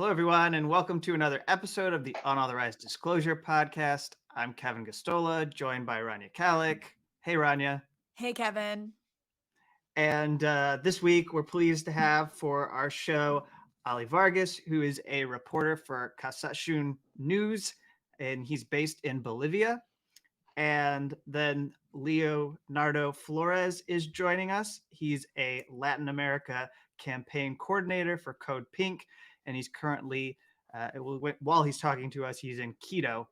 Hello, everyone, and welcome to another episode of the Unauthorized Disclosure podcast. I'm Kevin Gostola, joined by Rania Kalik. Hey, Rania. Hey, Kevin. And this week, we're pleased to have for our show Ollie Vargas, who is a reporter for Kawsachun News, and he's based in Bolivia. And then Leonardo Flores is joining us. He's a Latin America campaign coordinator for CODEPINK, and he's currently, while he's talking to us, he's in Quito.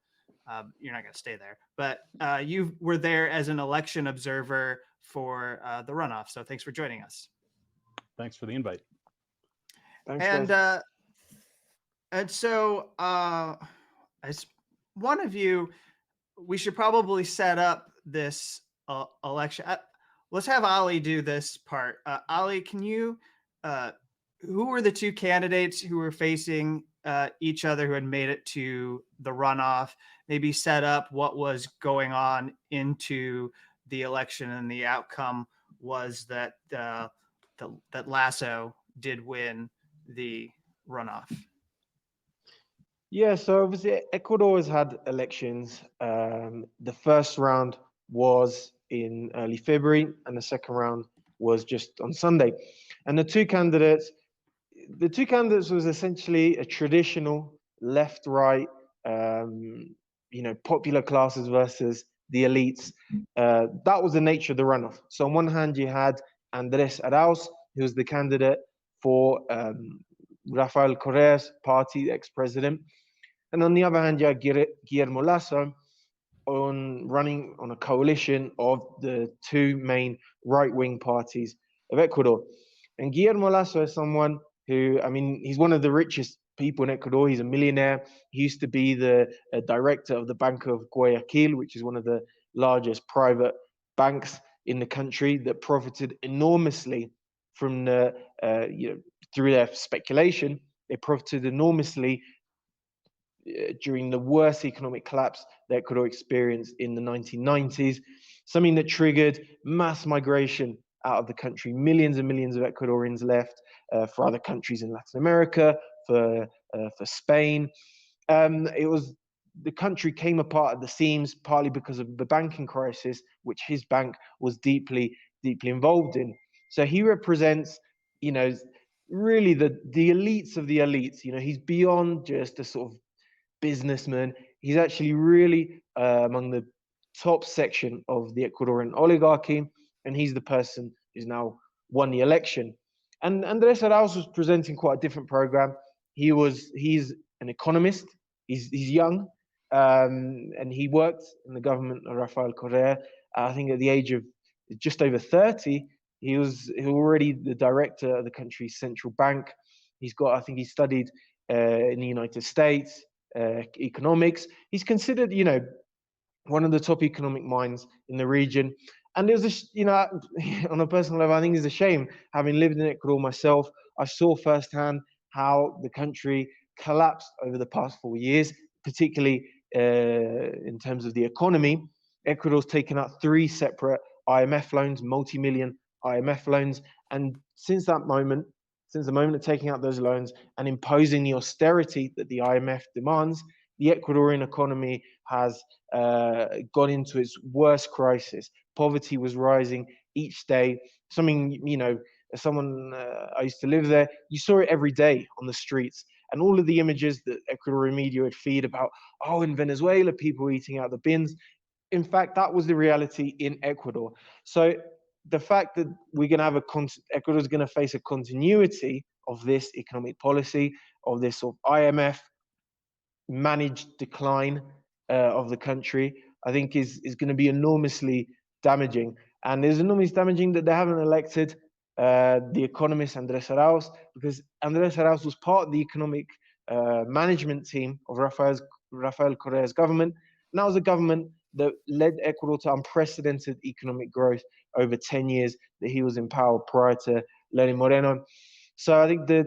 You're not going to stay there, but you were there as an election observer for the runoff. So thanks for joining us. Thanks for the invite. Thanks, and so as one of you, we should probably set up this election. Let's have Ollie do this part. Ollie, can you, who were the two candidates who were facing each other who had made it to the runoff? Maybe set up what was going on into the election, and the outcome was that that Lasso did win the runoff. Yeah, so obviously Ecuador has had elections. The first round was in early February, and the second round was just on Sunday. And the two candidates was essentially a traditional left-right, popular classes versus the elites. That was the nature of the runoff. So on one hand, you had Andrés Arauz, who was the candidate for Rafael Correa's party, the ex-president. And on the other hand, you had Guillermo Lasso running on a coalition of the two main right-wing parties of Ecuador. And Guillermo Lasso is someone who, he's one of the richest people in Ecuador. He's a millionaire. He used to be the director of the Bank of Guayaquil, which is one of the largest private banks in the country that profited enormously from through their speculation. They profited enormously during the worst economic collapse that Ecuador experienced in the 1990s, something that triggered mass migration out of the country. Millions and millions of Ecuadorians left for other countries in Latin America, for Spain. The country came apart at the seams, partly because of the banking crisis, which his bank was deeply involved in. So he represents, really the elites of the elites. He's beyond just a sort of businessman. He's actually really among the top section of the Ecuadorian oligarchy, and he's the person who's now won the election. And Andrés Arauz was presenting quite a different program. He's an economist. He's young, and he worked in the government of Rafael Correa. I think at the age of just over 30, he was already the director of the country's central bank. He studied in the United States, economics. He's considered, one of the top economic minds in the region. And it was, on a personal level, I think it's a shame. Having lived in Ecuador myself, I saw firsthand how the country collapsed over the past 4 years, particularly in terms of the economy. Ecuador's taken out 3 separate IMF loans, multi-million IMF loans. And since the moment of taking out those loans and imposing the austerity that the IMF demands, the Ecuadorian economy has gone into its worst crisis. Poverty was rising each day. Something, as someone, I used to live there, you saw it every day on the streets. And all of the images that Ecuadorian media would feed about, in Venezuela, people eating out the bins. In fact, that was the reality in Ecuador. So the fact that Ecuador is going to face a continuity of this economic policy, of this sort of IMF managed decline of the country, I think is going to be enormously damaging. And it's enormously damaging that they haven't elected the economist Andrés Arauz, because Andrés Arauz was part of the economic management team of Rafael Correa's government. And that was a government that led Ecuador to unprecedented economic growth over 10 years that he was in power prior to Lenin Moreno. So I think the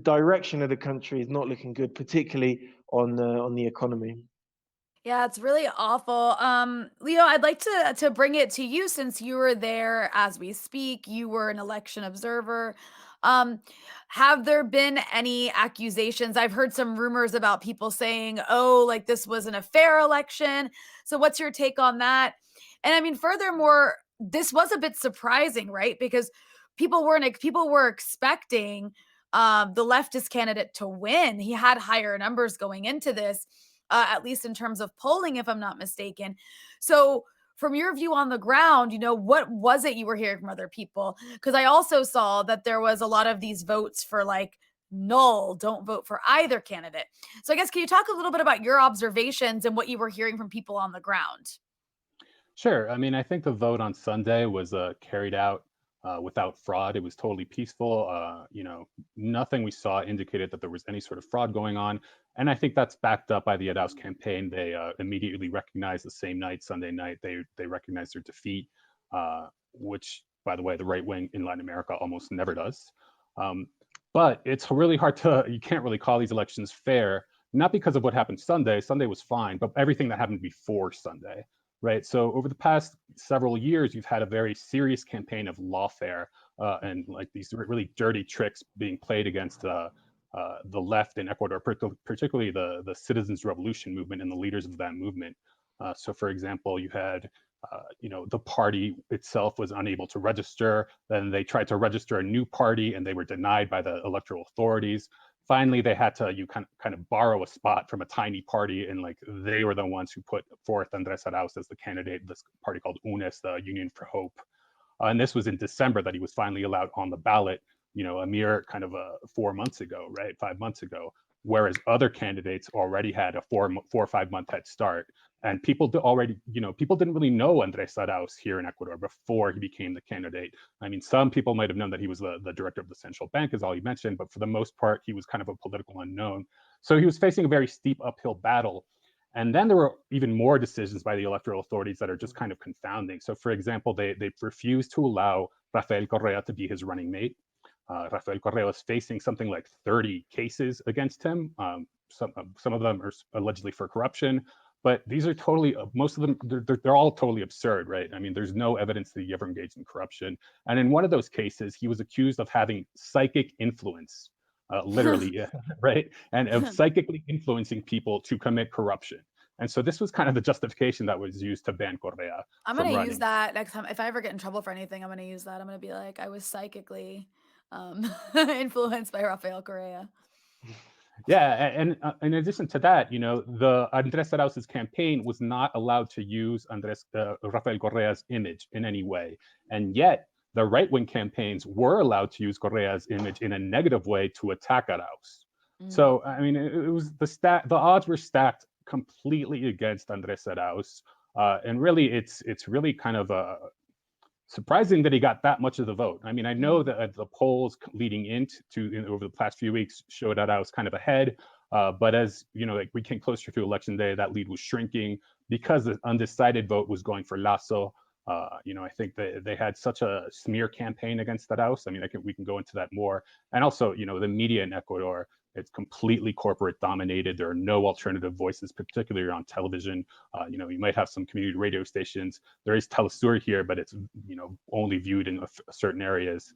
direction of the country is not looking good, particularly on the economy. Yeah, it's really awful. Leo, I'd like to bring it to you since you were there as we speak. You were an election observer. Um, have there been any accusations? I've heard some rumors about people saying, "Oh, like this wasn't a fair election." So, what's your take on that? And I mean, furthermore, this was a bit surprising, right? Because people were expecting the leftist candidate to win. He had higher numbers going into this, at least in terms of polling, if I'm not mistaken. So, from your view on the ground, what was it you were hearing from other people? Because I also saw that there was a lot of these votes for like null, don't vote for either candidate. So, I guess, can you talk a little bit about your observations and what you were hearing from people on the ground? Sure. I mean, I think the vote on Sunday was carried out without fraud. It was totally peaceful. Nothing we saw indicated that there was any sort of fraud going on. And I think that's backed up by the Arauz campaign. They immediately recognized the same night, Sunday night, they recognized their defeat, which, by the way, the right wing in Latin America almost never does. But it's really hard you can't really call these elections fair, not because of what happened Sunday. Sunday was fine, but everything that happened before Sunday. Right. So over the past several years, you've had a very serious campaign of lawfare and like these really dirty tricks being played against the left in Ecuador, particularly the citizens' revolution movement and the leaders of that movement. So, for example, you had the party itself was unable to register. Then they tried to register a new party, and they were denied by the electoral authorities. Finally, they had to kind of borrow a spot from a tiny party, and like they were the ones who put forth Andrés Arauz as the candidate. This party called UNES, the Union for Hope, and this was in December that he was finally allowed on the ballot. A mere kind of 4 months ago, right, 5 months ago. Whereas other candidates already had a 4 or 5 month head start, and people people didn't really know Andrés Arauz here in Ecuador before he became the candidate. I mean, some people might have known that he was the director of the central bank, as Ollie mentioned, but for the most part, he was kind of a political unknown. So he was facing a very steep uphill battle. And then there were even more decisions by the electoral authorities that are just kind of confounding. So, for example, they refused to allow Rafael Correa to be his running mate. Rafael Correa is facing something like 30 cases against him. Some of them are allegedly for corruption, but these are totally, most of them, they're all totally absurd, right? I mean, there's no evidence that he ever engaged in corruption. And in one of those cases, he was accused of having psychic influence, literally, right? And of psychically influencing people to commit corruption. And so this was kind of the justification that was used to ban Correa I'm from gonna use running. that next time. If I ever get in trouble for anything, I'm gonna use that. I'm gonna be like, I was psychically influenced by Rafael Correa. Yeah, and in addition to that, the Andrés Arauz's campaign was not allowed to use Rafael Correa's image in any way, and yet the right-wing campaigns were allowed to use Correa's image in a negative way to attack Arauz. Mm. So, I mean, it was the odds were stacked completely against Andrés Arauz, and really, it's really kind of surprising that he got that much of the vote. I mean, I know that the polls leading into over the past few weeks showed that I was kind of ahead, but as like we came closer to election day, that lead was shrinking because the undecided vote was going for Lasso. I think they had such a smear campaign against Arauz. I mean, we can go into that more, and also the media in Ecuador. It's completely corporate dominated. There are no alternative voices, particularly on television. You might have some community radio stations. There is Telesur here, but it's only viewed in certain areas.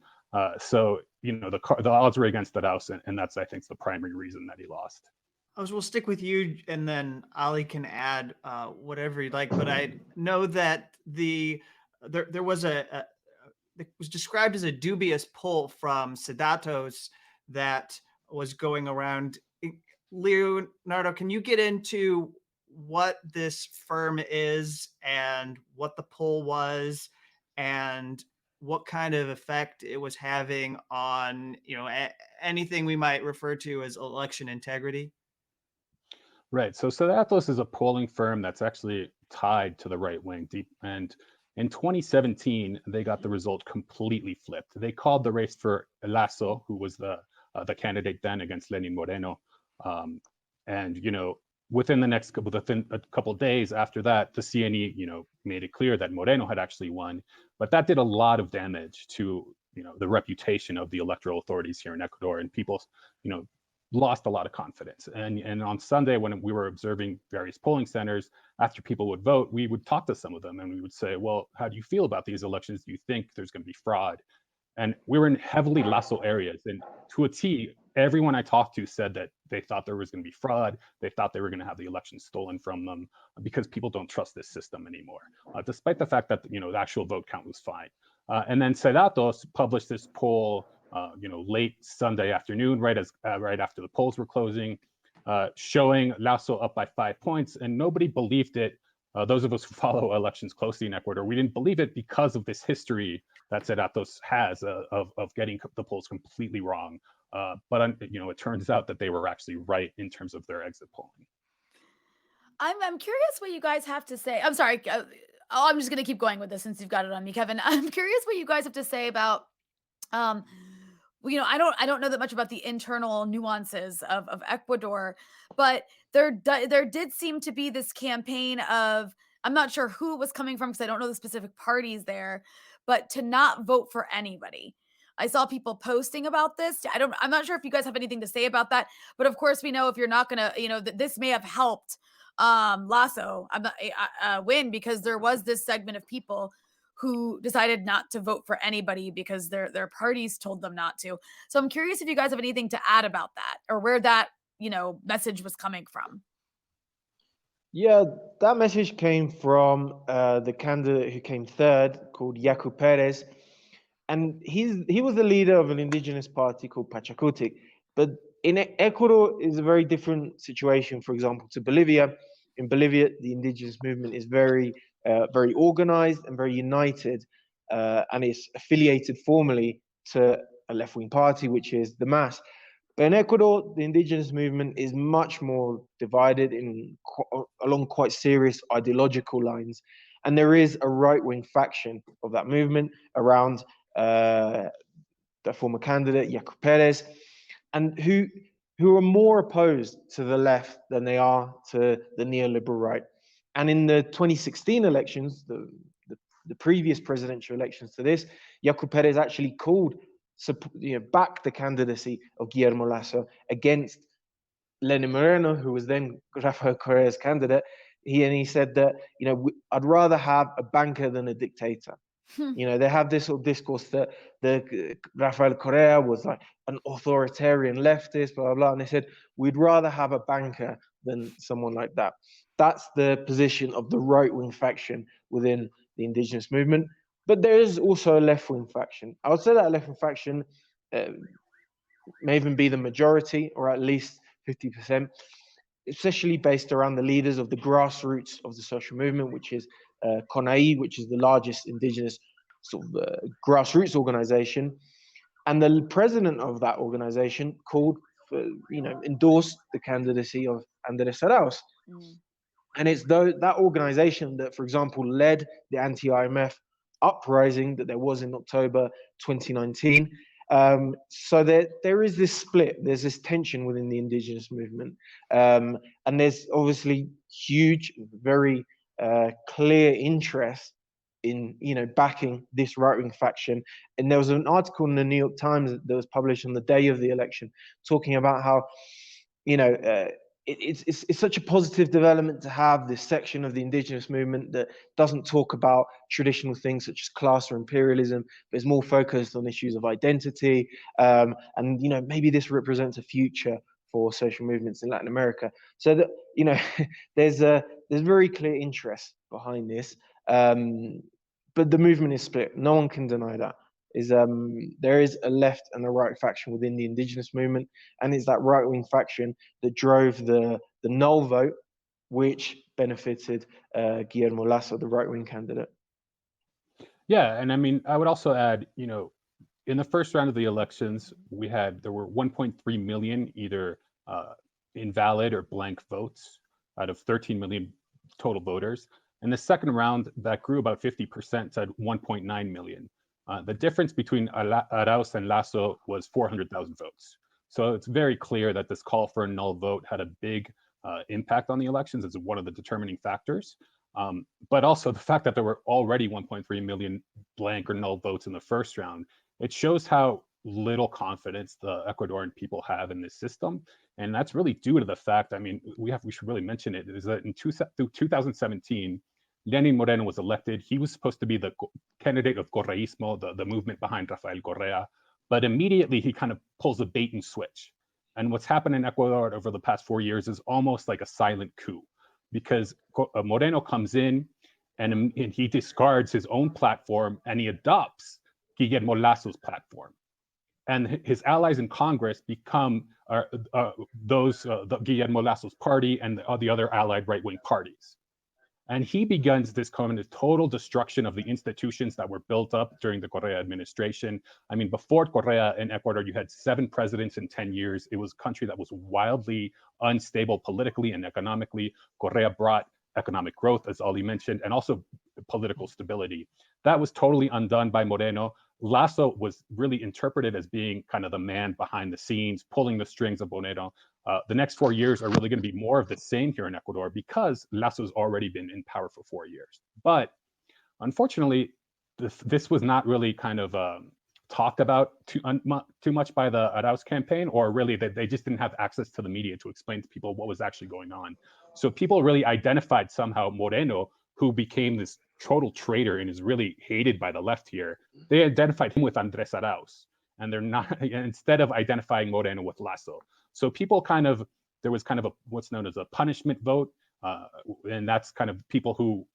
So the odds were against Arauz, and that's, I think, the primary reason that he lost. We'll stick with you, and then Ali can add whatever you'd like. But I know that there was it was described as a dubious poll from Cedatos that was going around. Leonardo, can you get into what this firm is and what the poll was and what kind of effect it was having on anything we might refer to as election integrity? Right. So Cedatos is a polling firm that's actually tied to the right wing deep. And in 2017, they got the result completely flipped. They called the race for Lasso, who was the candidate then against Lenin Moreno. And within a couple of days after that, the CNE made it clear that Moreno had actually won. But that did a lot of damage to the reputation of the electoral authorities here in Ecuador, and people lost a lot of confidence. And on Sunday, when we were observing various polling centers, after people would vote, we would talk to some of them and we would say, well, how do you feel about these elections? Do you think there's going to be fraud? And we were in heavily Lasso areas. And to a T, everyone I talked to said that they thought there was going to be fraud. They thought they were going to have the election stolen from them because people don't trust this system anymore, despite the fact that, the actual vote count was fine. And then Cedatos published this poll late Sunday afternoon, right after the polls were closing, showing Lasso up by 5 points, and nobody believed it. Those of us who follow elections closely in Ecuador, we didn't believe it because of this history that Cedatos has of getting the polls completely wrong. But it turns out that they were actually right in terms of their exit polling. I'm curious what you guys have to say. I'm sorry. I'm just going to keep going with this since you've got it on me, Kevin. I'm curious what you guys have to say about I don't know that much about the internal nuances of Ecuador, but there did seem to be this campaign of, I'm not sure who it was coming from because I don't know the specific parties there, but to not vote for anybody. I saw people posting about this. I'm not sure if you guys have anything to say about that, but of course we know if you're not gonna, this may have helped Lasso win because there was this segment of people who decided not to vote for anybody because their parties told them not to. So I'm curious if you guys have anything to add about that or where that, message was coming from. Yeah, that message came from the candidate who came third, called Yaku Perez. And he was the leader of an indigenous party called Pachacutic. But in Ecuador is a very different situation, for example, to Bolivia. In Bolivia, the indigenous movement is very organized and very united, and it's affiliated formally to a left-wing party, which is the MAS. But in Ecuador, the indigenous movement is much more divided along quite serious ideological lines. And there is a right-wing faction of that movement around the former candidate, Yaku Perez, and who are more opposed to the left than they are to the neoliberal right. And in the 2016 elections, the previous presidential elections to this, Yaku Perez actually backed the candidacy of Guillermo Lasso against Lenin Moreno, who was then Rafael Correa's candidate. He said that, I'd rather have a banker than a dictator. They have this sort of discourse that Rafael Correa was like an authoritarian leftist, blah, blah, blah. And they said, we'd rather have a banker than someone like that. That's the position of the right-wing faction within the indigenous movement. But there is also a left-wing faction. I would say that a left-wing faction may even be the majority, or at least 50%, especially based around the leaders of the grassroots of the social movement, which is CONAI, which is the largest indigenous sort of grassroots organization. And the president of that organization endorsed the candidacy of Andrés Arauz. And it's that organization that, for example, led the anti-IMF uprising that there was in October 2019. So there is this split, there's this tension within the indigenous movement. And there's obviously huge, very clear interest in backing this right-wing faction. And there was an article in the New York Times that was published on the day of the election talking about how it's such a positive development to have this section of the indigenous movement that doesn't talk about traditional things such as class or imperialism, but is more focused on issues of identity. And maybe this represents a future for social movements in Latin America. So that there's very clear interest behind this. But the movement is split. No one can deny that. There is a left and a right faction within the indigenous movement, and it's that right-wing faction that drove the null vote, which benefited Guillermo Lasso, the right-wing candidate. Yeah, and I mean, I would also add, in the first round of the elections, there were 1.3 million either invalid or blank votes out of 13 million total voters. In the second round, that grew about 50% to 1.9 million. The difference between Arauz and Lasso was 400,000 votes. So it's very clear that this call for a null vote had a big impact on the elections as one of the determining factors. But also the fact that there were already 1.3 million blank or null votes in the first round, it shows how little confidence the Ecuadorian people have in this system. And that's really due to the fact, I mean, we should really mention it, is that in 2017, Lenin Moreno was elected. He was supposed to be the candidate of Correísmo, the movement behind Rafael Correa, but immediately he kind of pulls a bait and switch. And what's happened in Ecuador over the past 4 years is almost like a silent coup, because Moreno comes in and he discards his own platform and he adopts Guillermo Lasso's platform. And his allies in Congress become Guillermo Lasso's party and the other allied right-wing parties. And he begins this kind of total destruction of the institutions that were built up during the Correa administration. I mean, before Correa in Ecuador, you had 7 presidents in 10 years. It was a country that was wildly unstable politically and economically. Correa brought economic growth, as Ollie mentioned, and also political stability. That was totally undone by Moreno. Lasso was really interpreted as being kind of the man behind the scenes, pulling the strings of Moreno. The next 4 years are really going to be more of the same here in Ecuador because Lasso's already been in power for 4 years. But unfortunately, this was not really kind of talked about too much by the Arauz campaign, or really that they just didn't have access to the media to explain to people what was actually going on. So people really identified somehow Moreno, who became this total traitor and is really hated by the left here. They identified him with Andrés Arauz, and they're not, instead of identifying Moreno with Lasso. So people there was kind of what's known as a punishment vote, and that's kind of people who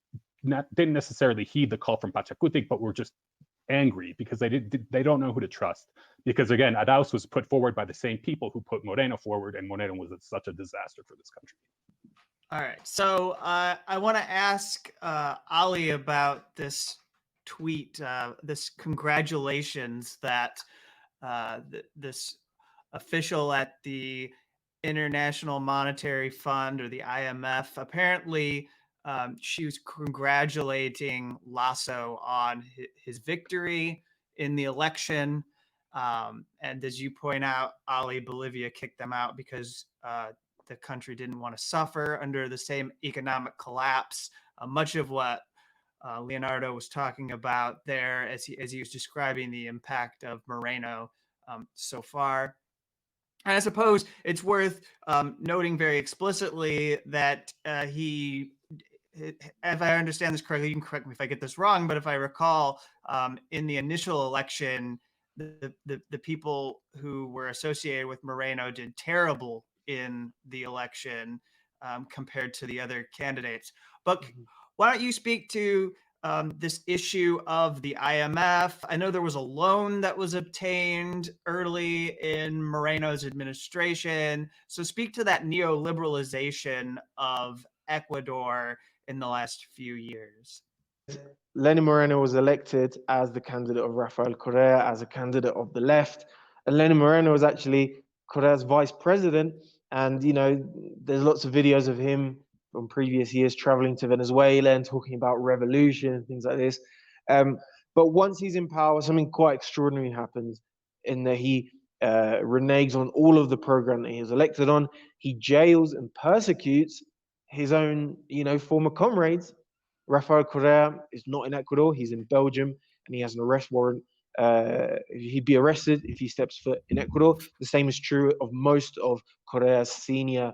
didn't necessarily heed the call from Pachakutik, but were just angry because they don't know who to trust. Because again, Arauz was put forward by the same people who put Moreno forward, and Moreno was such a disaster for this country. All right, so I want to ask Ollie about this tweet, this congratulations that this official at the International Monetary Fund, or the IMF, apparently she was congratulating Lasso on his victory in the election. And as you point out, Ollie, Bolivia kicked them out because the country didn't want to suffer under the same economic collapse. Much of what Leonardo was talking about there as he was describing the impact of Moreno so far. And I suppose it's worth noting very explicitly that he, if I understand this correctly, you can correct me if I get this wrong, but if I recall, in the initial election, the people who were associated with Moreno did terrible in the election compared to the other candidates. But why don't you speak to this issue of the IMF? I know there was a loan that was obtained early in Moreno's administration. So speak to that neoliberalization of Ecuador in the last few years. Lenin Moreno was elected as the candidate of Rafael Correa, as a candidate of the left. And Lenin Moreno was actually Correa's vice president. And, you know, there's lots of videos of him from previous years traveling to Venezuela and talking about revolution and things like this. But once he's in power, something quite extraordinary happens in that he reneges on all of the program that he was elected on. He jails and persecutes his own, former comrades. Rafael Correa is not in Ecuador. He's in Belgium, and he has an arrest warrant. He'd be arrested if he steps foot in Ecuador. The same is true of most of Correa's senior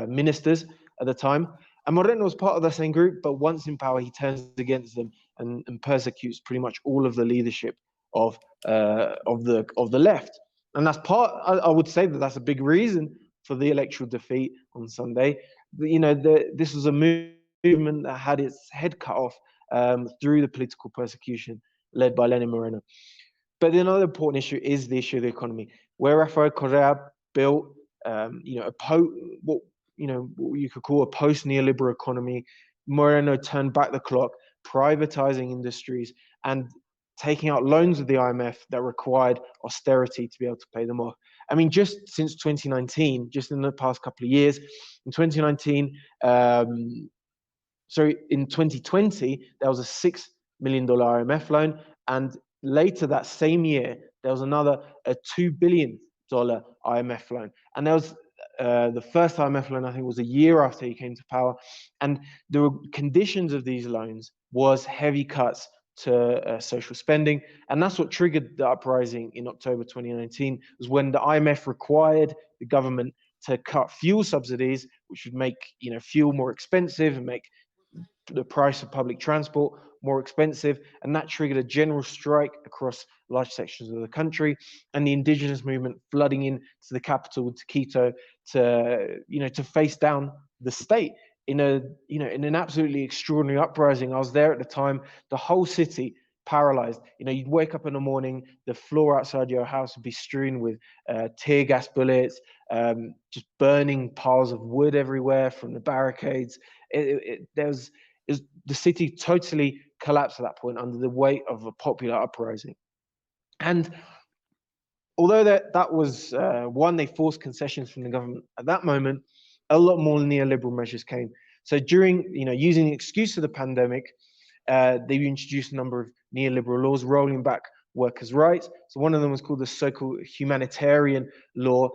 ministers at the time. And Moreno was part of the same group, but once in power, he turns against them and persecutes pretty much all of the leadership of the left. And that's I would say that's a big reason for the electoral defeat on Sunday. This was a movement that had its head cut off through the political persecution led by Lenin Moreno. But another important issue is the issue of the economy, where Rafael Correa built, what you could call a post-neoliberal economy. Moreno turned back the clock, privatizing industries and taking out loans of the IMF that required austerity to be able to pay them off. I mean, just since 2019, just in the past couple of years, in 2019, in 2020, there was a $6 million IMF loan. And later that same year, there was a $2 billion IMF loan. And there was the first IMF loan, I think, was a year after he came to power. And the conditions of these loans was heavy cuts to social spending. And that's what triggered the uprising in October 2019, was when the IMF required the government to cut fuel subsidies, which would make fuel more expensive and make the price of public transport more expensive, and that triggered a general strike across large sections of the country, and the indigenous movement flooding in to the capital, to Quito, to face down the state in an absolutely extraordinary uprising. I was there at the time. The whole city paralyzed. You'd wake up in the morning, the floor outside your house would be strewn with tear gas bullets, just burning piles of wood everywhere from the barricades. The city totally collapsed at that point under the weight of a popular uprising. And although that was one, they forced concessions from the government at that moment, a lot more neoliberal measures came. So during, using the excuse of the pandemic, they introduced a number of neoliberal laws rolling back workers' rights. So one of them was called the so-called humanitarian law,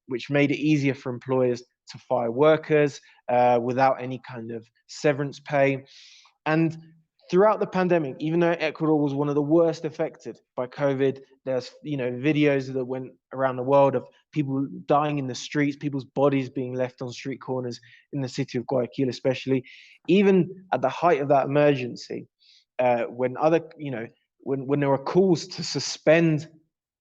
which made it easier for employers to fire workers without any kind of severance pay. And throughout the pandemic, even though Ecuador was one of the worst affected by COVID, there's videos that went around the world of people dying in the streets, people's bodies being left on street corners in the city of Guayaquil, especially. Even at the height of that emergency, when there were calls to suspend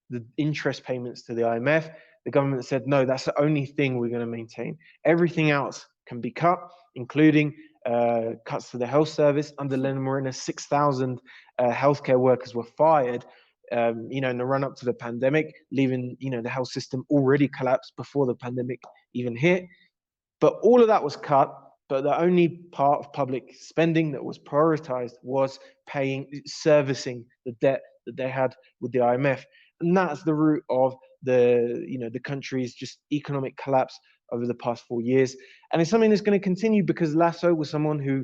the interest payments to the IMF, the government said, no, that's the only thing we're going to maintain. Everything else can be cut, including cuts to the health service. Under Lenin Moreno, 6,000 healthcare workers were fired, in the run up to the pandemic, leaving, the health system already collapsed before the pandemic even hit. But all of that was cut. But the only part of public spending that was prioritized was servicing the debt that they had with the IMF. And that's the root of the country's just economic collapse over the past 4 years. And it's something that's going to continue because Lasso was someone who,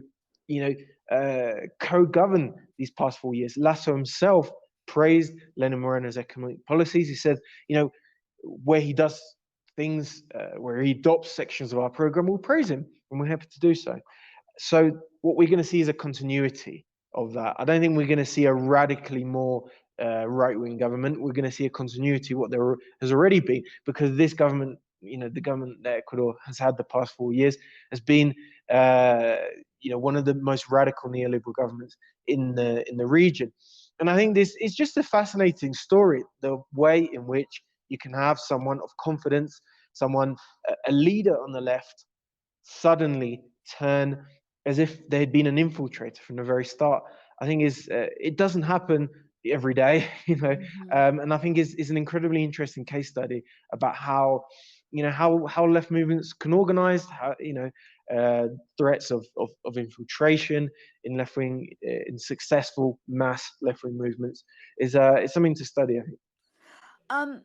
co-governed these past 4 years. Lasso himself praised Lenin Moreno's economic policies. He said, where he does things, where he adopts sections of our program, we'll praise him, and we're happy to do so. So what we're going to see is a continuity of that. I don't think we're going to see a radically more right-wing government. We're going to see a continuity of what there has already been, because this government, the government that Ecuador has had the past 4 years, has been, one of the most radical neoliberal governments in the region. And I think this is just a fascinating story, the way in which you can have someone of confidence, a leader on the left, suddenly turn as if they had been an infiltrator from the very start. I think it doesn't happen every day, and I think is an incredibly interesting case study about how left movements can organize, how threats of infiltration in left-wing, in successful mass left-wing movements is something to study, I think.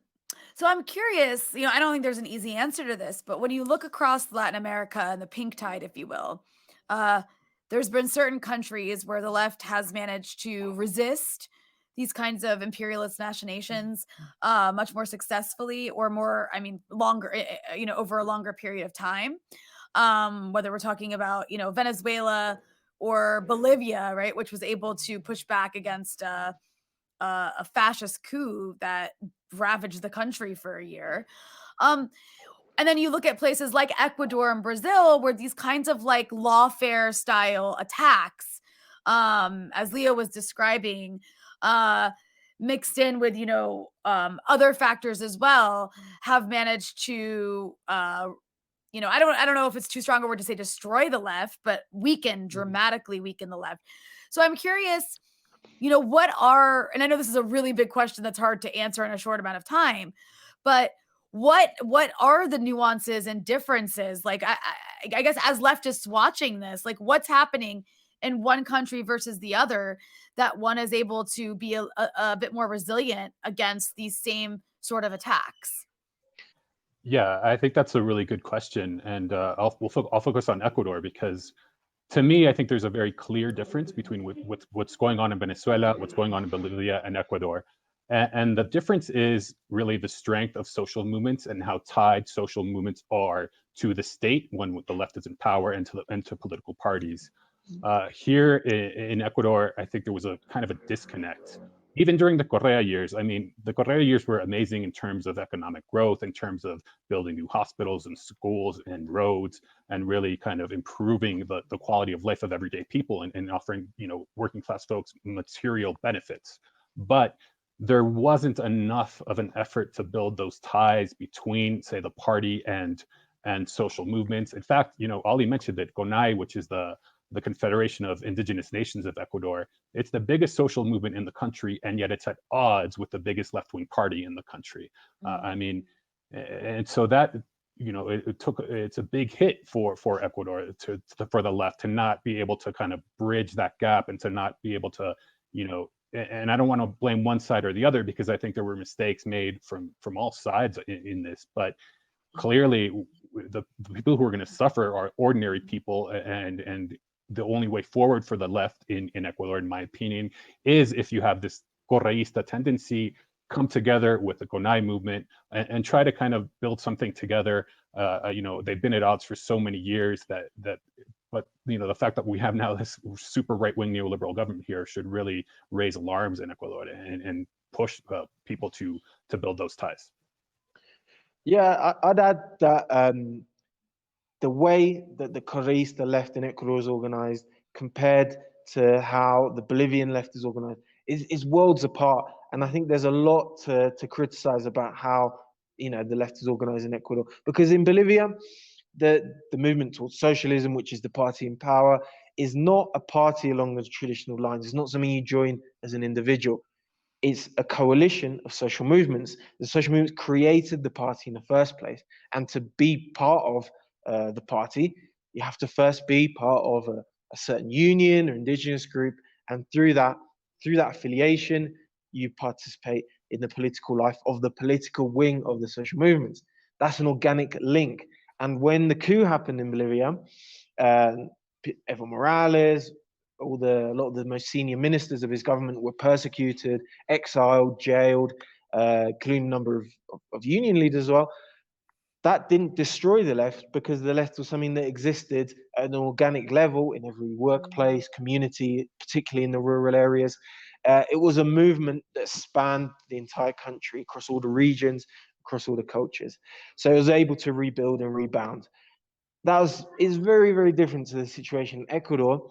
So I'm curious, I don't think there's an easy answer to this, but when you look across Latin America and the pink tide, if you will, there's been certain countries where the left has managed to resist these kinds of imperialist machinations much more successfully, or longer, over a longer period of time. Whether we're talking about, Venezuela or Bolivia, right, which was able to push back against a fascist coup that ravaged the country for a year. And then you look at places like Ecuador and Brazil, where these kinds of like lawfare style attacks, as Leo was describing, mixed in with, other factors as well, have managed to, I don't know if it's too strong a word to say destroy the left, but dramatically weaken the left. So I'm curious, and I know this is a really big question that's hard to answer in a short amount of time, but what are the nuances and differences? Like, I guess as leftists watching this, like what's happening in one country versus the other, that one is able to be a bit more resilient against these same sort of attacks? Yeah, I think that's a really good question. And I'll focus on Ecuador, because to me, I think there's a very clear difference between what's going on in Venezuela, what's going on in Bolivia and Ecuador. And the difference is really the strength of social movements and how tied social movements are to the state when the left is in power and to political parties. Here in Ecuador, I think there was a kind of a disconnect. Even during the Correa years, I mean, the Correa years were amazing in terms of economic growth, in terms of building new hospitals and schools and roads, and really kind of improving the quality of life of everyday people and offering, working class folks material benefits. But there wasn't enough of an effort to build those ties between, say, the party and social movements. In fact, Ali mentioned that CONAI, which is the Confederation of Indigenous Nations of Ecuador, it's the biggest social movement in the country, and yet it's at odds with the biggest left-wing party in the country. I mean, and so that, it's a big hit for Ecuador for the left to not be able to kind of bridge that gap and to not be able to, and I don't want to blame one side or the other, because I think there were mistakes made from all sides in this, but clearly the people who are going to suffer are ordinary people, and the only way forward for the left in Ecuador, in my opinion, is if you have this Correísta tendency come together with the CONAI movement and try to kind of build something together. They've been at odds for so many years but the fact that we have now this super right-wing neoliberal government here should really raise alarms in Ecuador and push people to build those ties. Yeah, I'd add that the way that the Correísta left in Ecuador is organized compared to how the Bolivian left is organized is worlds apart. And I think there's a lot to criticize about how the left is organized in Ecuador. Because in Bolivia, the movement towards socialism, which is the party in power, is not a party along the traditional lines. It's not something you join as an individual. It's a coalition of social movements. The social movements created the party in the first place. And to be part of the party, you have to first be part of a certain union or indigenous group, and through that affiliation, you participate in the political life of the political wing of the social movements. That's an organic link. And when the coup happened in Bolivia, Evo Morales, a lot of the most senior ministers of his government were persecuted, exiled, jailed, including a number of union leaders as well. That didn't destroy the left, because the left was something that existed at an organic level in every workplace, community, particularly in the rural areas. It was a movement that spanned the entire country, across all the regions, across all the cultures. So it was able to rebuild and rebound. Is very, very different to the situation in Ecuador.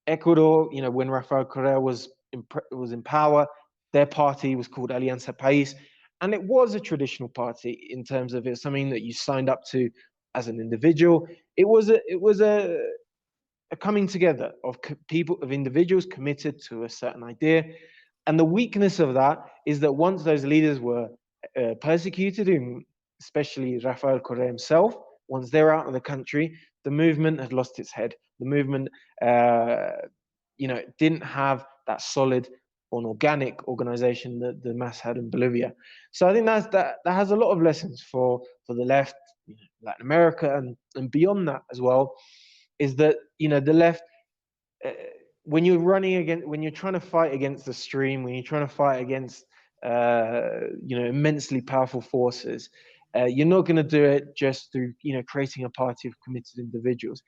Ecuador, when Rafael Correa was in power, their party was called Alianza País, and it was a traditional party in terms of it's something that you signed up to as an individual. It was a coming together of individuals committed to a certain idea. And the weakness of that is that once those leaders were persecuted, especially Rafael Correa himself, once they're out of the country, the movement had lost its head. The movement, didn't have that solid or an organic organization that the MAS had in Bolivia. So I think that has a lot of lessons for the left, Latin America, and beyond that as well, is that the left, when you're trying to fight against the stream, when you're trying to fight against immensely powerful forces, you're not going to do it just through creating a party of committed individuals.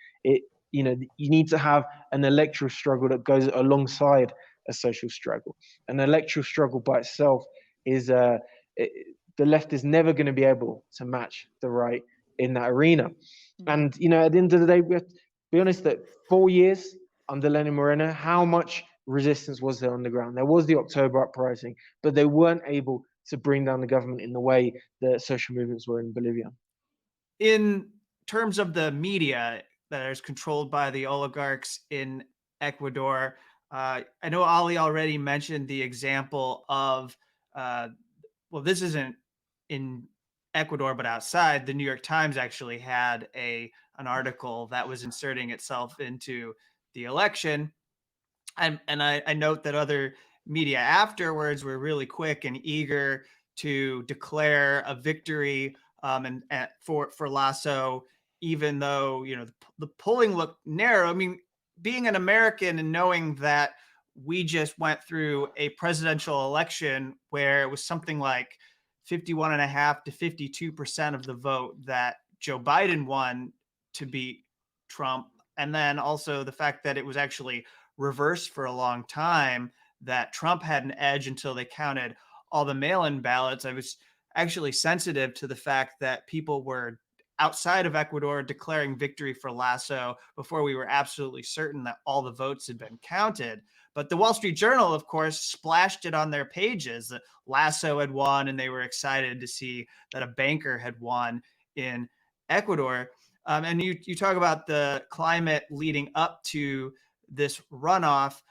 You need to have an electoral struggle that goes alongside a social struggle. An electoral struggle by itself is the left is never going to be able to match the right in that arena. And at the end of the day, we have to be honest that 4 years under Lenin Moreno, how much resistance was there on the ground? There was the October uprising, but they weren't able to bring down the government in the way that social movements were in Bolivia. In terms of the media that is controlled by the oligarchs in Ecuador, I know Ali already mentioned the example of, this isn't in Ecuador, but outside. The New York Times actually had an article that was inserting itself into the election. And I note that other media afterwards were really quick and eager to declare a victory for Lasso, even though the polling looked narrow. I mean, being an American and knowing that we just went through a presidential election where it was something like 51.5% to 52% of the vote that Joe Biden won to beat Trump. And then also the fact that it was actually reversed for a long time, that Trump had an edge until they counted all the mail-in ballots. I was actually sensitive to the fact that people were outside of Ecuador declaring victory for Lasso before we were absolutely certain that all the votes had been counted. But the Wall Street Journal, of course, splashed it on their pages that Lasso had won, and they were excited to see that a banker had won in Ecuador. And you talk about the climate leading up to this runoff.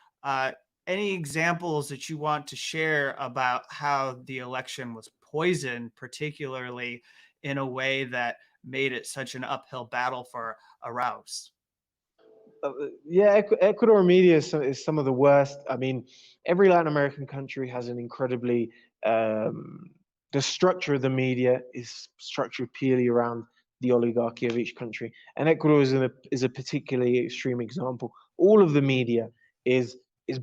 Any examples that you want to share about how the election was poisoned, particularly in a way that made it such an uphill battle for Arauz? Yeah, Ecuador media is some of the worst. I mean, every Latin American country has an incredibly the structure of the media is structured purely around the oligarchy of each country, and Ecuador is a particularly extreme example. All of the media is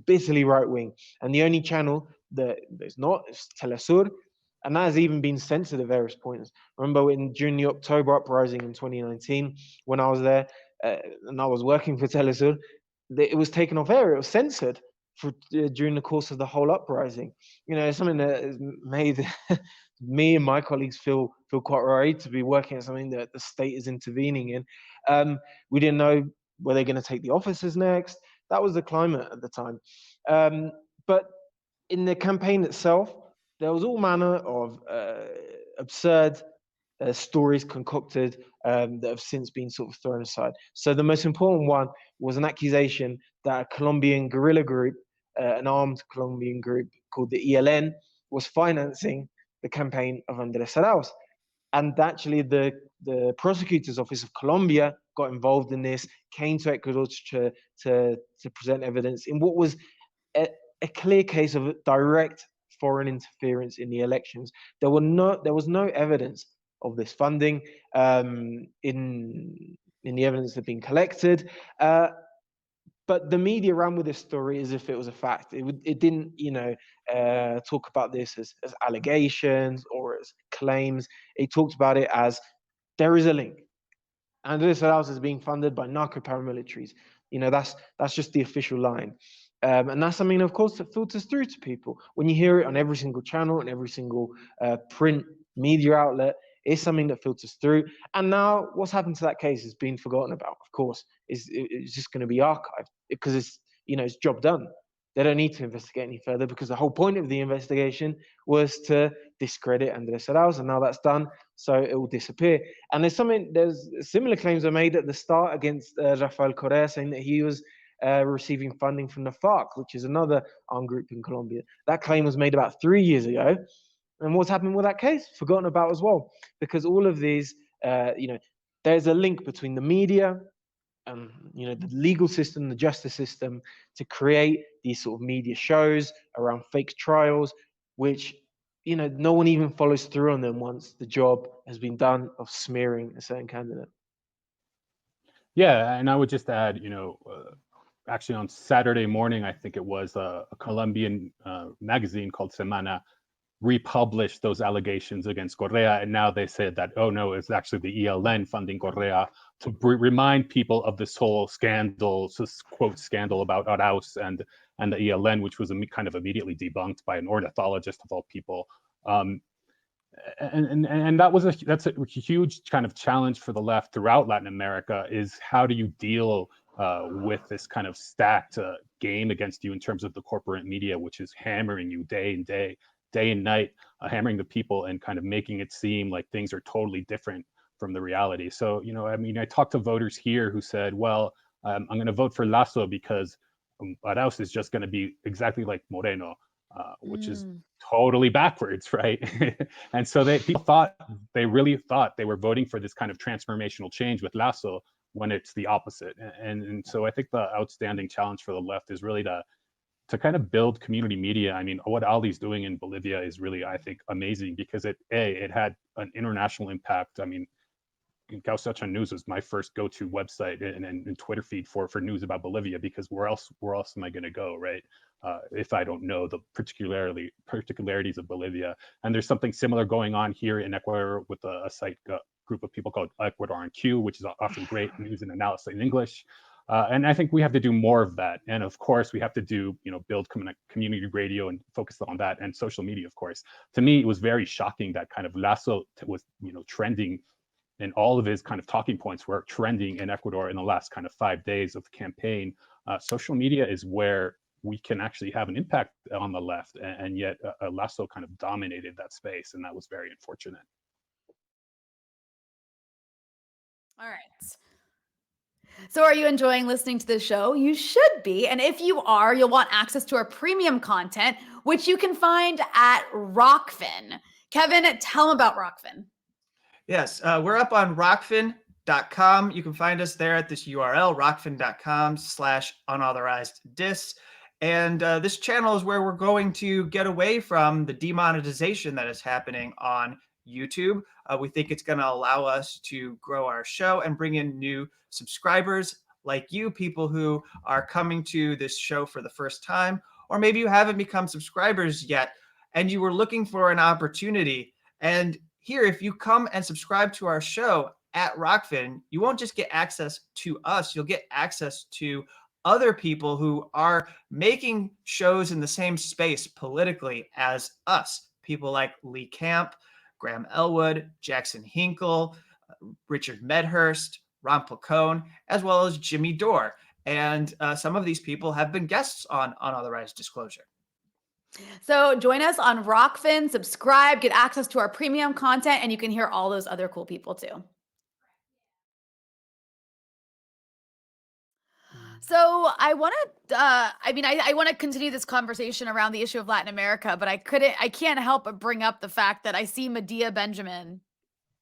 bitterly right wing, and the only channel that is not is Telesur, and that has even been censored at various points. I remember during the October uprising in 2019, when I was there and I was working for Telesur, it was taken off air. It was censored during the course of the whole uprising. You know, it's something that has made me and my colleagues feel quite worried to be working at something that the state is intervening in. We didn't know were they going to take the officers next. That was the climate at the time. But in the campaign itself, there was all manner of absurd stories concocted that have since been sort of thrown aside. So the most important one was an accusation that a Colombian guerrilla group, an armed Colombian group called the ELN, was financing the campaign of Andrés Arauz. And actually the prosecutor's office of Colombia got involved in this, came to Ecuador to present evidence in what was a clear case of direct foreign interference in the elections. There was no evidence of this funding in the evidence that had been collected. But the media ran with this story as if it was a fact. It didn't, talk about this as allegations or as claims. It talked about it as there is a link. Andrés Arauz is being funded by narco paramilitaries. That's just the official line. And that's something, of course, that filters through to people. When you hear it on every single channel and every single print media outlet, it's something that filters through. And now what's happened to that case is being forgotten about, of course. It's just going to be archived because it's job done. They don't need to investigate any further because the whole point of the investigation was to discredit Andrés Arauz, and now that's done, so it will disappear. And there's similar claims are made at the start against Rafael Correa, saying that he was receiving funding from the FARC, which is another armed group in Colombia. That claim was made about 3 years ago. And what's happened with that case? Forgotten about as well. Because all of these, there's a link between the media and, the legal system, the justice system, to create these sort of media shows around fake trials, which, no one even follows through on them once the job has been done of smearing a certain candidate. Yeah, and I would just add, actually on Saturday morning, I think it was a Colombian magazine called Semana republished those allegations against Correa, and now they said that, oh no, it's actually the ELN funding Correa to remind people of this whole scandal, this quote scandal about Arauz and the ELN, which was kind of immediately debunked by an ornithologist of all people. And that's a huge kind of challenge for the left throughout Latin America, is how do you deal with this kind of stacked game against you in terms of the corporate media, which is hammering you day and night, hammering the people and kind of making it seem like things are totally different from the reality. So, I talked to voters here who said, well, I'm going to vote for Lasso because Arauz is just going to be exactly like Moreno, which is totally backwards, right? And so they really thought they were voting for this kind of transformational change with Lasso when it's the opposite. And so I think the outstanding challenge for the left is really to kind of build community media. I mean, what Ollie's doing in Bolivia is really, I think, amazing because it had an international impact. I mean, Kawsachun News was my first go-to website and Twitter feed for news about Bolivia, because where else am I going to go, right? If I don't know the particularities of Bolivia. And there's something similar going on here in Ecuador with a site group of people called Ecuador on Q, which is often great news and analysis in English. And I think we have to do more of that. And of course, we have to do, build community radio and focus on that, and social media, of course. To me, it was very shocking that kind of Lasso was, trending, and all of his kind of talking points were trending in Ecuador in the last kind of 5 days of the campaign. Social media is where we can actually have an impact on the left, and yet Lasso kind of dominated that space, and that was very unfortunate. All right. So are you enjoying listening to the show? You should be. And if you are, you'll want access to our premium content, which you can find at Rockfin. Kevin, tell them about Rockfin. Yes, we're up on rockfin.com. You can find us there at this URL, rockfin.com/unauthorized dis. And this channel is where we're going to get away from the demonetization that is happening on YouTube. We think it's going to allow us to grow our show and bring in new subscribers like you, people who are coming to this show for the first time, or maybe you haven't become subscribers yet and you were looking for an opportunity. And here, if you come and subscribe to our show at Rockfin, you won't just get access to us, you'll get access to other people who are making shows in the same space politically as us. People like Lee Camp, Graham Elwood, Jackson Hinkle, Richard Medhurst, Ron Placone, as well as Jimmy Dore. And some of these people have been guests on Unauthorized Disclosure. So join us on Rockfin, subscribe, get access to our premium content, and you can hear all those other cool people too. So I want to, I want to continue this conversation around the issue of Latin America, but I can't help but bring up the fact that I see Medea Benjamin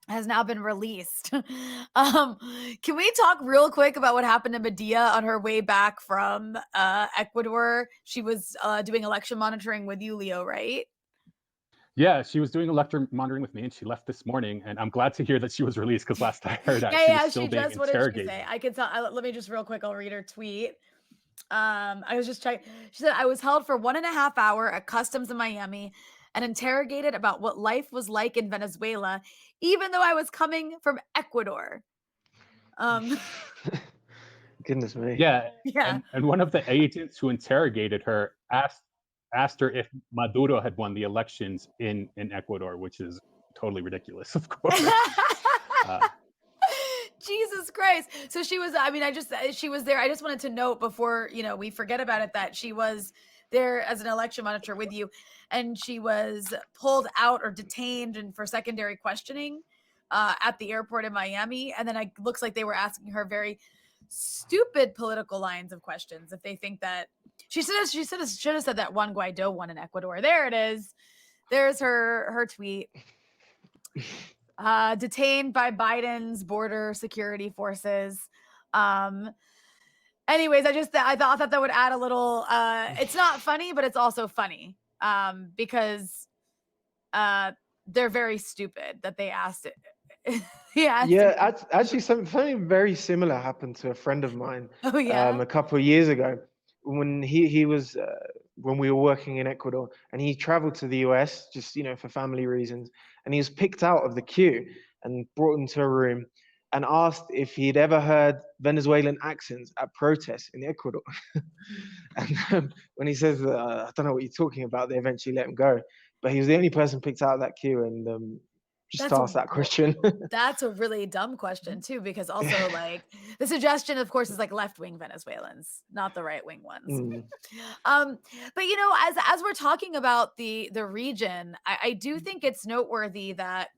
has now been released. Can we talk real quick about what happened to Medea on her way back from Ecuador? She was doing election monitoring with you, Leo, right? Yeah, she was doing election monitoring with me, and she left this morning. And I'm glad to hear that she was released, because last I heard that she was still being What did she interrogated. say? I can tell. Let me just real quick. I'll read her tweet. I was just checking. She said, I was held for 1.5 hours at customs in Miami and interrogated about what life was like in Venezuela, even though I was coming from Ecuador. Goodness me. Yeah. Yeah. And one of the agents who interrogated her asked her if Maduro had won the elections in Ecuador, which is totally ridiculous, of course. Jesus Christ. So she was, she was there. I just wanted to note before, we forget about it, that she was there as an election monitor with you, and she was pulled out or detained and for secondary questioning at the airport in Miami. And then it looks like they were asking her very stupid political lines of questions. If they think that she should have said that Juan Guaido won in Ecuador. There it is. There's her tweet. Detained by Biden's border security forces. Anyways, I thought that would add a little. It's not funny, but it's also funny because they're very stupid that they asked it. Yeah, actually, something very similar happened to a friend of mine. Oh yeah. A couple of years ago, when he was when we were working in Ecuador, and he traveled to the US just for family reasons, and he was picked out of the queue and brought into a room and asked if he'd ever heard Venezuelan accents at protests in Ecuador. And when he says, I don't know what you're talking about, they eventually let him go. But he was the only person picked out of that queue, and just ask that question. That's a really dumb question too, because also like the suggestion, of course, is like left-wing Venezuelans, not the right-wing ones. But as we're talking about the region, I do think it's noteworthy that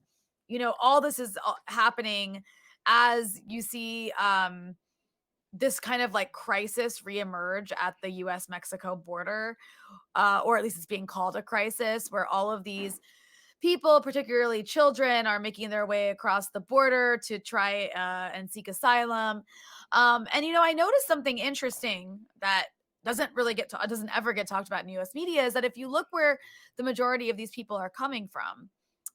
all this is happening as you see this kind of like crisis reemerge at the US-Mexico border, or at least it's being called a crisis, where all of these people, particularly children, are making their way across the border to try and seek asylum. And I noticed something interesting that doesn't ever get talked about in U.S. media, is that if you look where the majority of these people are coming from,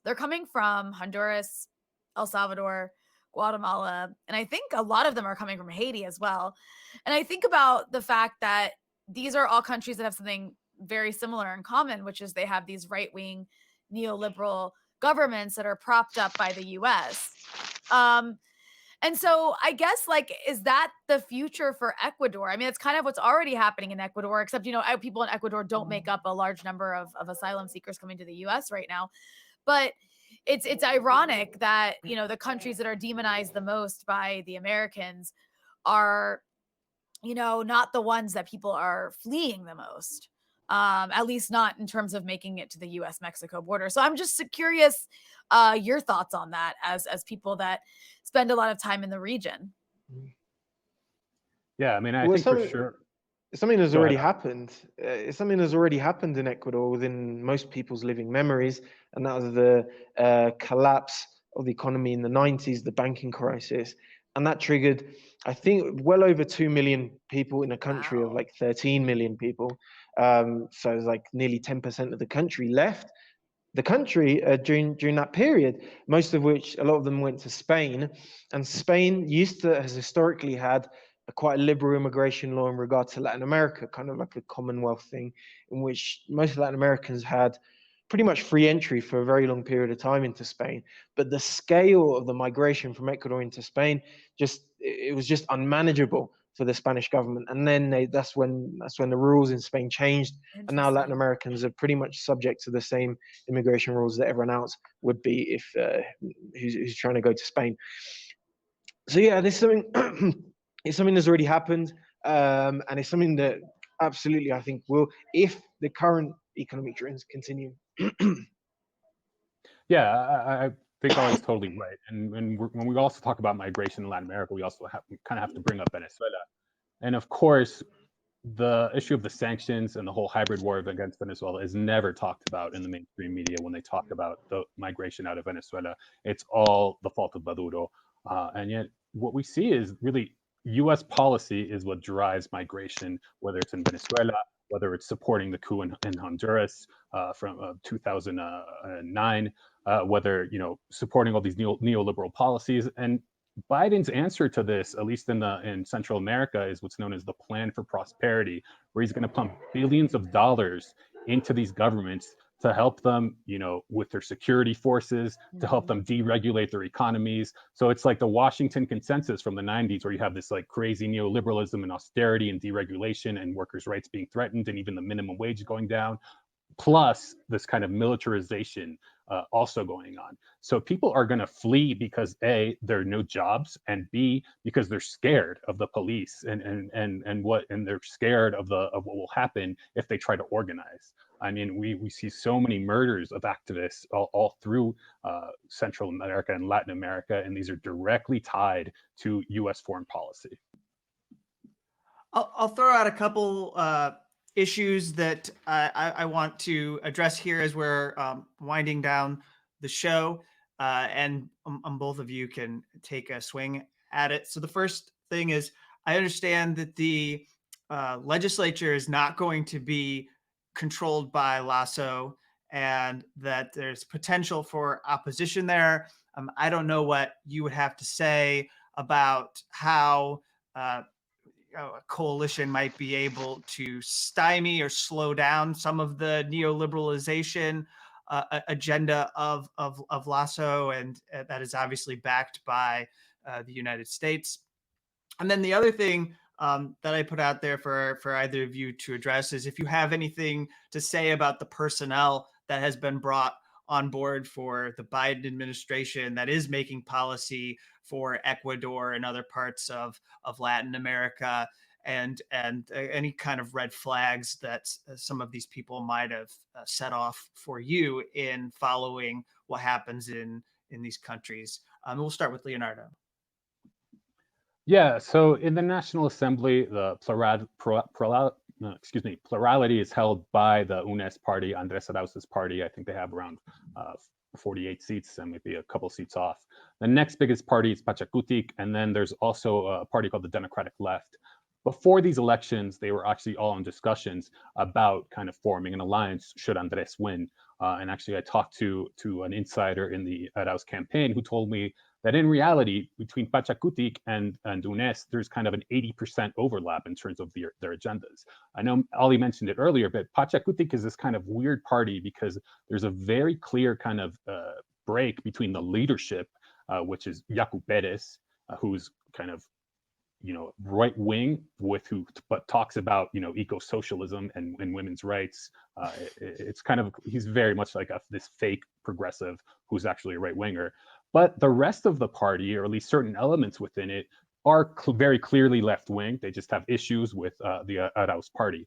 they're coming from Honduras, El Salvador, Guatemala, and I think a lot of them are coming from Haiti as well. And I think about the fact that these are all countries that have something very similar in common, which is they have these right-wing neoliberal governments that are propped up by the US. And so I guess, like, is that the future for Ecuador? I mean, it's kind of what's already happening in Ecuador, except, people in Ecuador don't make up a large number of asylum seekers coming to the US right now. But it's ironic that, the countries that are demonized the most by the Americans are, not the ones that people are fleeing the most. At least not in terms of making it to the US-Mexico border. So I'm just curious your thoughts on that as people that spend a lot of time in the region. Yeah, I mean, I Well, think for sure. something has Go already ahead. happened. It's something that's already happened in Ecuador within most people's living memories, and that was the collapse of the economy in the 90s, the banking crisis, and that triggered, I think, well over 2 million people in a country of Wow. like 13 million people. So it's like nearly 10% of the country left the country during that period, most of which, a lot of them went to Spain. And Spain has historically had a quite liberal immigration law in regard to Latin America, kind of like a Commonwealth thing, in which most Latin Americans had pretty much free entry for a very long period of time into Spain. But the scale of the migration from Ecuador into Spain, it was just unmanageable for the Spanish government. And then that's when the rules in Spain changed, and now Latin Americans are pretty much subject to the same immigration rules that everyone else would be if who's trying to go to Spain. So yeah, this is something. It's something that's already happened, and it's something that absolutely I think will, if the current economic trends continue. Yeah, I think Ollie's totally right. And when we also talk about migration in Latin America, we kind of have to bring up Venezuela. And of course, the issue of the sanctions and the whole hybrid war against Venezuela is never talked about in the mainstream media when they talk about the migration out of Venezuela. It's all the fault of Maduro. And yet what we see is really US policy is what drives migration, whether it's in Venezuela, whether it's supporting the coup in Honduras from 2009, whether, supporting all these neoliberal policies. And Biden's answer to this, at least in Central America, is what's known as the Plan for Prosperity, where he's going to pump billions of dollars into these governments to help them, with their security forces, to help them deregulate their economies. So it's like the Washington Consensus from the 90s, where you have this like crazy neoliberalism and austerity and deregulation and workers' rights being threatened and even the minimum wage going down, plus this kind of militarization also going on. So people are going to flee because A, there are no jobs, and B, because they're scared of the police and they're scared of what will happen if they try to organize. I mean, we see so many murders of activists all through Central America and Latin America, and these are directly tied to U.S. foreign policy. I'll throw out a couple issues that I want to address here as we're winding down the show, and both of you can take a swing at it. So the first thing is, I understand that the legislature is not going to be controlled by Lasso, and that there's potential for opposition there. I don't know what you would have to say about how a coalition might be able to stymie or slow down some of the neoliberalization agenda of Lasso, and that is obviously backed by the United States. And then the other thing that I put out there for either of you to address is if you have anything to say about the personnel that has been brought on board for the Biden administration that is making policy for Ecuador and other parts of Latin America, and any kind of red flags that some of these people might have set off for you in following what happens in these countries. We'll start with Leonardo. Yeah, so in the National Assembly, the plurality is held by the UNES party, Andrés Arauz's party. I think they have around 48 seats and maybe a couple seats off. The next biggest party is Pachakutik, and then there's also a party called the Democratic Left. Before these elections, they were actually all in discussions about kind of forming an alliance should Andrés win. And actually, I talked to an insider in the Arauz campaign who told me that in reality, between Pachakutik and UNES, there's kind of an 80% overlap in terms of their agendas. I know Ollie mentioned it earlier, but Pachakutik is this kind of weird party because there's a very clear kind of break between the leadership, which is Yacu Perez, who's kind of right wing but talks about eco-socialism and women's rights. It's kind of, he's very much like this fake progressive who's actually a right winger. But the rest of the party, or at least certain elements within it, are very clearly left wing. They just have issues with the Arauz party.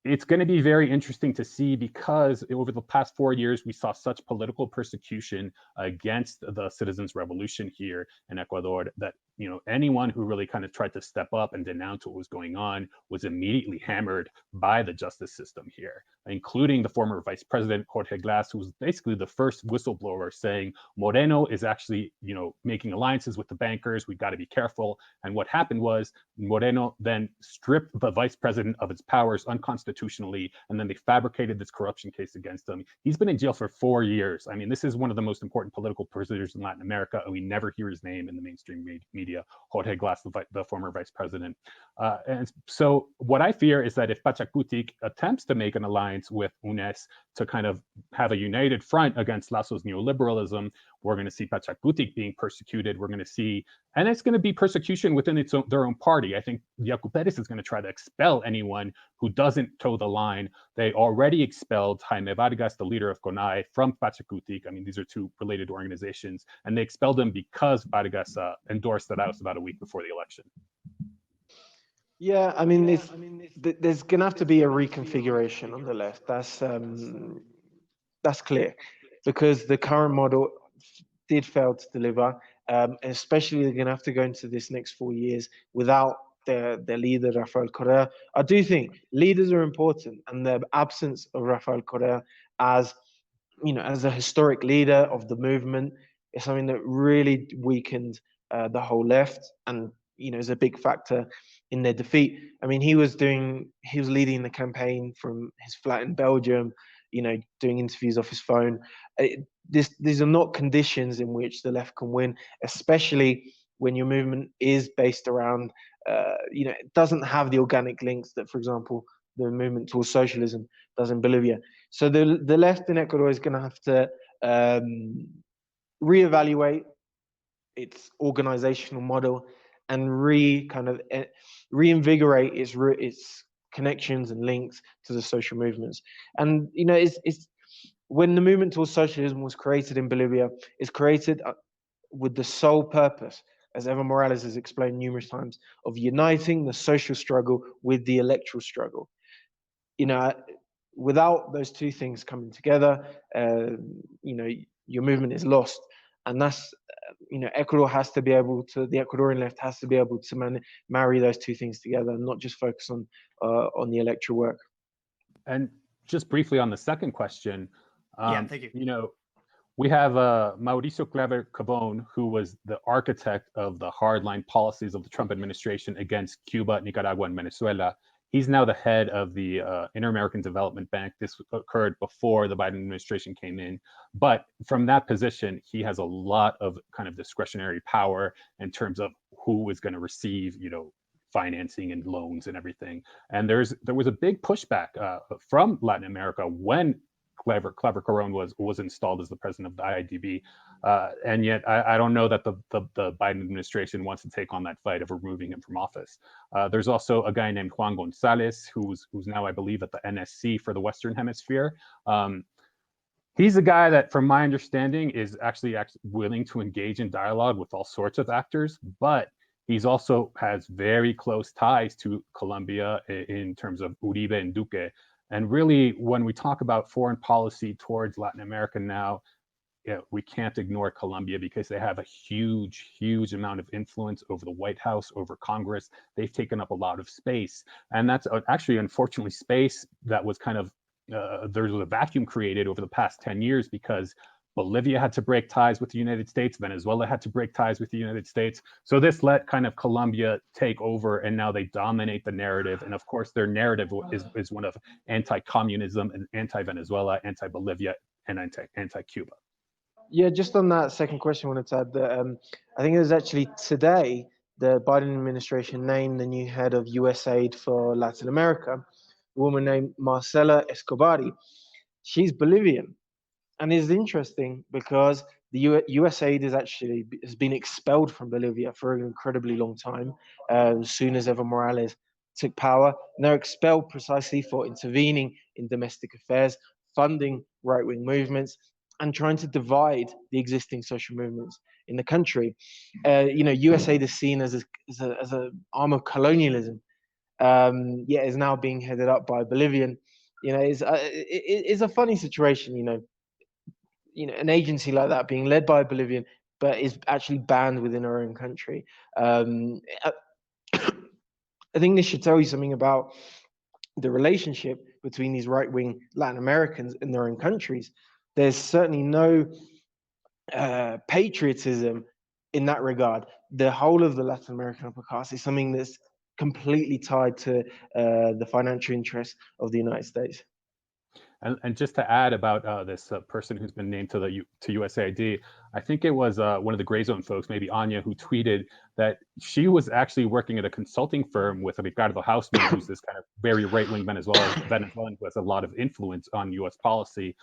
It's going to be very interesting to see, because over the past 4 years, we saw such political persecution against the citizens' revolution here in Ecuador that, anyone who really kind of tried to step up and denounce what was going on was immediately hammered by the justice system here, including the former vice president, Jorge Glass, who was basically the first whistleblower saying Moreno is actually, making alliances with the bankers. We've got to be careful. And what happened was Moreno then stripped the vice president of its powers unconstitutionally, and then they fabricated this corruption case against him. He's been in jail for 4 years. I mean, this is one of the most important political prisoners in Latin America, and we never hear his name in the mainstream media, Jorge Glass, the former vice president. And so what I fear is that if Pachacutic attempts to make an alliance with UNES to kind of have a united front against Lasso's neoliberalism, we're going to see Pachacutic being persecuted. We're going to see, and it's going to be persecution within their own party. I think Yacu Perez is going to try to expel anyone who doesn't toe the line. They already expelled Jaime Vargas, the leader of CONAE, from Pachacutic. I mean, these are two related organizations, and they expelled him because Vargas endorsed Arauz about a week before the election. Yeah, I mean, there's going to have to be a reconfiguration on the left. That's clear, because the current model did fail to deliver. Especially, they're going to have to go into this next 4 years without their leader, Rafael Correa. I do think leaders are important, and the absence of Rafael Correa as a historic leader of the movement is something that really weakened the whole left, and is a big factor in their defeat. I mean, he was leading the campaign from his flat in Belgium, doing interviews off his phone. These are not conditions in which the left can win, especially when your movement is based around, it doesn't have the organic links that, for example, the movement towards socialism does in Bolivia. So the left in Ecuador is going to have to reevaluate its organizational model and reinvigorate its connections and links to the social movements. And it's when the movement towards socialism was created in Bolivia, it's created with the sole purpose, as Evo Morales has explained numerous times, of uniting the social struggle with the electoral struggle. Without those two things coming together, your movement is lost. And that's, Ecuador has to be able to, the Ecuadorian left has to be able to marry those two things together, and not just focus on the electoral work. And just briefly on the second question, thank you. We have Mauricio Claver Cabón, who was the architect of the hardline policies of the Trump administration against Cuba, Nicaragua, and Venezuela. He's now the head of the Inter-American Development Bank. This occurred before the Biden administration came in. But from that position, he has a lot of kind of discretionary power in terms of who is going to receive, financing and loans and everything. And there was a big pushback from Latin America when Claver Cabón was installed as the president of the IIDB, and yet I don't know that the Biden administration wants to take on that fight of removing him from office. There's also a guy named Juan Gonzalez, who's now, I believe, at the NSC for the Western Hemisphere. He's a guy that, from my understanding, is actually willing to engage in dialogue with all sorts of actors, but he's also has very close ties to Colombia in terms of Uribe and Duque. And really, when we talk about foreign policy towards Latin America now, we can't ignore Colombia, because they have a huge, huge amount of influence over the White House, over Congress. They've taken up a lot of space. And that's actually, unfortunately, space that was kind of, there was a vacuum created over the past 10 years because Bolivia had to break ties with the United States. Venezuela had to break ties with the United States. So this let kind of Colombia take over, and now they dominate the narrative. And of course, their narrative is one of anti-communism and anti-Venezuela, anti-Bolivia, and anti-Cuba. Yeah, just on that second question, I wanted to add that I think it was actually today the Biden administration named the new head of USAID for Latin America, a woman named Marcela Escobari. She's Bolivian. And it's interesting because the USAID has been expelled from Bolivia for an incredibly long time, as soon as Evo Morales took power. And they're expelled precisely for intervening in domestic affairs, funding right-wing movements, and trying to divide the existing social movements in the country. USAID is seen as a arm of colonialism, yet is now being headed up by a Bolivian. It's a funny situation. An agency like that being led by a Bolivian, but is actually banned within our own country. I think this should tell you something about the relationship between these right-wing Latin Americans in their own countries. There's certainly no patriotism in that regard. The whole of the Latin American upper class is something that's completely tied to the financial interests of the United States. And just to add about this person who's been named to USAID, I think it was one of the Gray Zone folks, maybe Anya, who tweeted that she was actually working at a consulting firm with Ricardo Hausman, who's this kind of very right-wing Venezuelan who has a lot of influence on U.S. policy,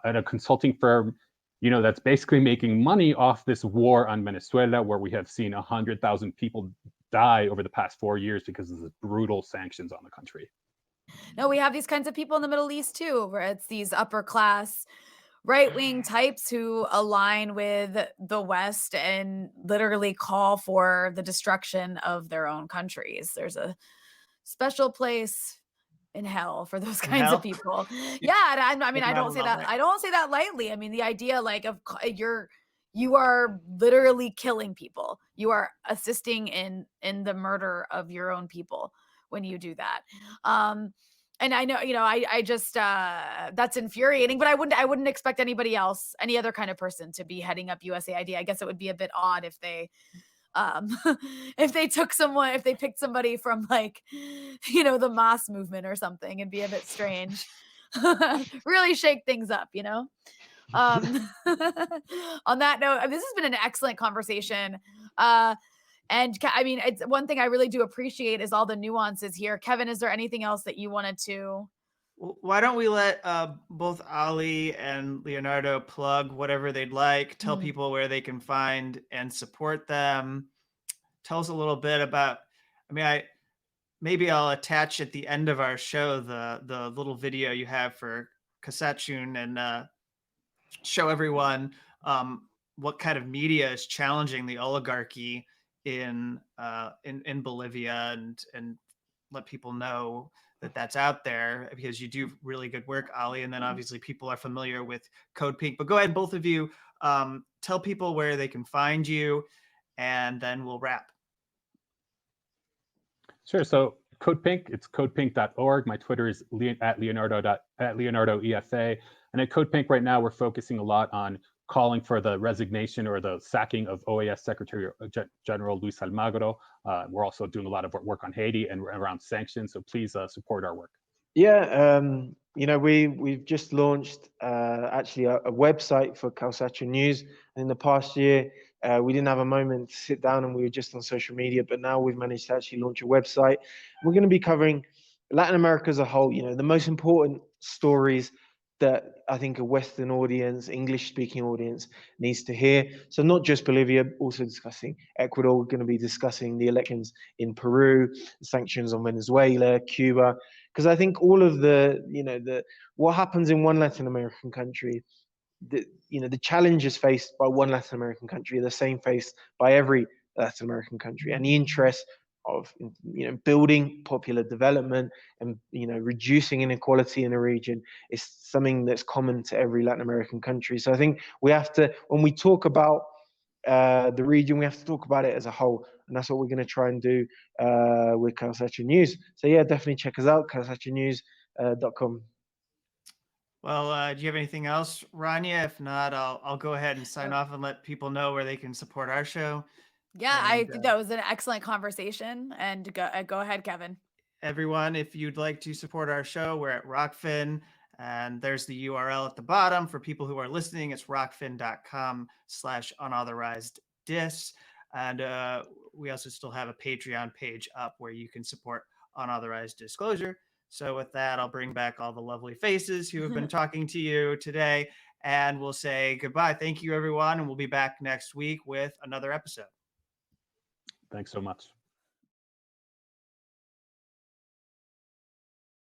at a consulting firm, that's basically making money off this war on Venezuela, where we have seen 100,000 people die over the past 4 years because of the brutal sanctions on the country. No, we have these kinds of people in the Middle East too, where it's these upper class right-wing types who align with the West and literally call for the destruction of their own countries. There's a special place in hell for those kinds of people. Yeah, I mean, I don't say that. I don't say that lightly. I mean, the idea you are literally killing people. You are assisting in the murder of your own people when you do that. And I know, I just that's infuriating, but I wouldn't expect anybody else, any other kind of person, to be heading up USAID. I guess it would be a bit odd if they if they picked somebody from the Maas movement or something. It'd be a bit strange. Really shake things up. On that note, this has been an excellent conversation. And I mean, it's one thing I really do appreciate is all the nuances here. Kevin, is there anything else that you wanted to? Why don't we let both Ollie and Leonardo plug whatever they'd like, tell people where they can find and support them. Tell us a little bit about, maybe I'll attach at the end of our show the little video you have for Kawsachun and show everyone what kind of media is challenging the oligarchy in Bolivia, and let people know that that's out there, because you do really good work, Ollie. And then obviously people are familiar with CODEPINK, but go ahead, both of you, tell people where they can find you, and then we'll wrap. Sure. So CODEPINK, it's codepink.org. My Twitter is at LeonardoEFA. And at CODEPINK right now, we're focusing a lot on calling for the resignation or the sacking of OAS Secretary General Luis Almagro. We're also doing a lot of work on Haiti and around sanctions. So please support our work. Yeah, we've just launched actually a website for Kawsachun News. And in the past year, we didn't have a moment to sit down, and we were just on social media. But now we've managed to actually launch a website. We're going to be covering Latin America as a whole. The most important stories that I think a Western audience, English-speaking audience, needs to hear. So not just Bolivia, also discussing Ecuador. We're going to be discussing the elections in Peru, the sanctions on Venezuela, Cuba, because I think all of what happens in one Latin American country, the challenges faced by one Latin American country are the same faced by every Latin American country, and the interest of building popular development and reducing inequality in a region is something that's common to every Latin American country. So I think we have to, when we talk about the region, we have to talk about it as a whole, and that's what we're going to try and do with Kawsachun News. So yeah, definitely check us out, kawsachunnews.com. Well, do you have anything else, Rania? If not, I'll go ahead and sign off and let people know where they can support our show. Yeah, I think that was an excellent conversation. And go ahead, Kevin. Everyone, if you'd like to support our show, we're at Rockfin, and there's the URL at the bottom for people who are listening. It's rockfin.com/unauthorized-dis. And we also still have a Patreon page up where you can support Unauthorized Disclosure. So with that, I'll bring back all the lovely faces who have been talking to you today. and we'll say goodbye. Thank you, everyone, and we'll be back next week with another episode. Thanks so much.